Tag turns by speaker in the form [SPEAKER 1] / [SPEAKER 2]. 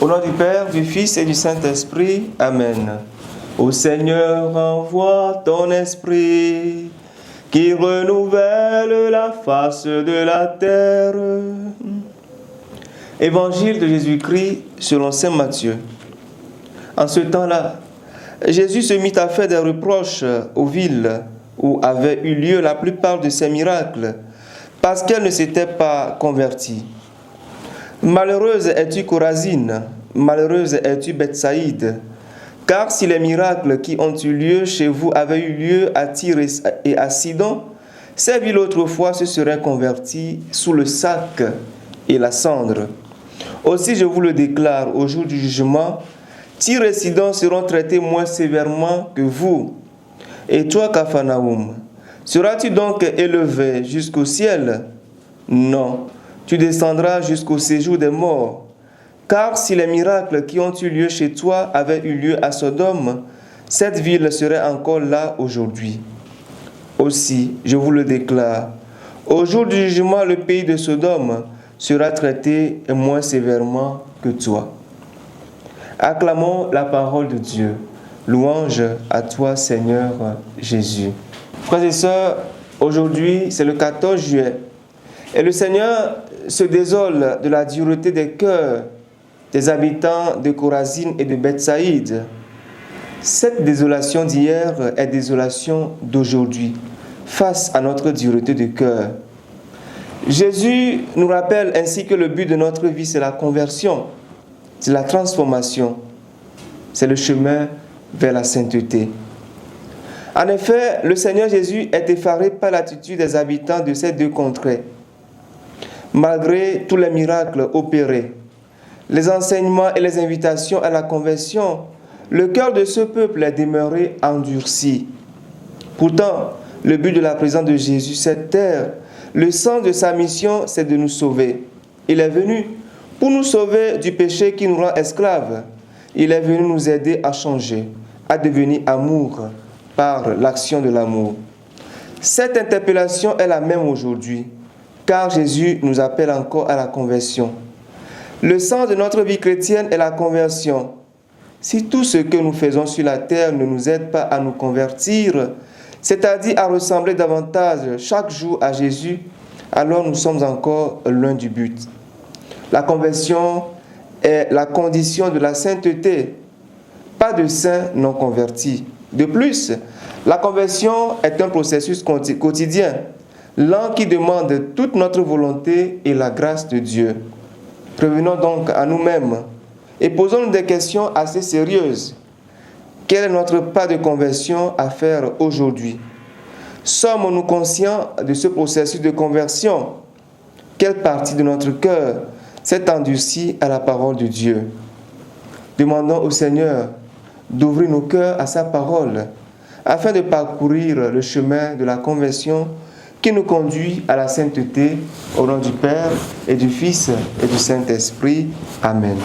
[SPEAKER 1] Au nom du Père, du Fils et du Saint-Esprit. Amen. Ô Seigneur, envoie ton esprit qui renouvelle la face de la terre. Évangile de Jésus-Christ selon saint Matthieu. En ce temps-là, Jésus se mit à faire des reproches aux villes où avaient eu lieu la plupart de ses miracles, parce qu'elles ne s'étaient pas converties. Malheureuse es-tu Chorazine, malheureuse es-tu Bethsaïde, car si les miracles qui ont eu lieu chez vous avaient eu lieu à Tyr et à Sidon, ces villes autrefois se seraient converties sous le sac et la cendre. Aussi je vous le déclare, au jour du jugement, Tyr et Sidon seront traités moins sévèrement que vous. Et toi, Capharnaüm, seras-tu donc élevé jusqu'au ciel? Non, tu descendras jusqu'au séjour des morts. Car si les miracles qui ont eu lieu chez toi avaient eu lieu à Sodome, cette ville serait encore là aujourd'hui. Aussi, je vous le déclare, au jour du jugement, le pays de Sodome sera traité moins sévèrement que toi. Acclamons la parole de Dieu. Louange à toi, Seigneur Jésus. Frères et sœurs, aujourd'hui, c'est le 14 juillet. Et le Seigneur se désole de la dureté des cœurs des habitants de Chorazine et de Bethsaïde. Cette désolation d'hier est désolation d'aujourd'hui, face à notre dureté de cœur. Jésus nous rappelle ainsi que le but de notre vie, c'est la conversion, c'est la transformation, c'est le chemin vers la sainteté. En effet, le Seigneur Jésus est effaré par l'attitude des habitants de ces deux contrées. Malgré tous les miracles opérés, les enseignements et les invitations à la conversion, le cœur de ce peuple est demeuré endurci. Pourtant, le but de la présence de Jésus, c'est terre. Le sens de sa mission, c'est de nous sauver. Il est venu pour nous sauver du péché qui nous rend esclaves. Il est venu nous aider à changer, à devenir amour par l'action de l'amour. Cette interpellation est la même aujourd'hui, car Jésus nous appelle encore à la conversion. Le sens de notre vie chrétienne est la conversion. Si tout ce que nous faisons sur la terre ne nous aide pas à nous convertir, c'est-à-dire à ressembler davantage chaque jour à Jésus, alors nous sommes encore loin du but. La conversion est la condition de la sainteté, pas de saints non convertis. De plus, la conversion est un processus quotidien, lent qui demande toute notre volonté et la grâce de Dieu. Revenons donc à nous-mêmes et posons-nous des questions assez sérieuses. Quel est notre pas de conversion à faire aujourd'hui? Sommes-nous conscients de ce processus de conversion? Quelle partie de notre cœur s'est endurcie à la parole de Dieu? Demandons au Seigneur d'ouvrir nos cœurs à sa parole, afin de parcourir le chemin de la conversion qui nous conduit à la sainteté, au nom du Père et du Fils et du Saint-Esprit. Amen.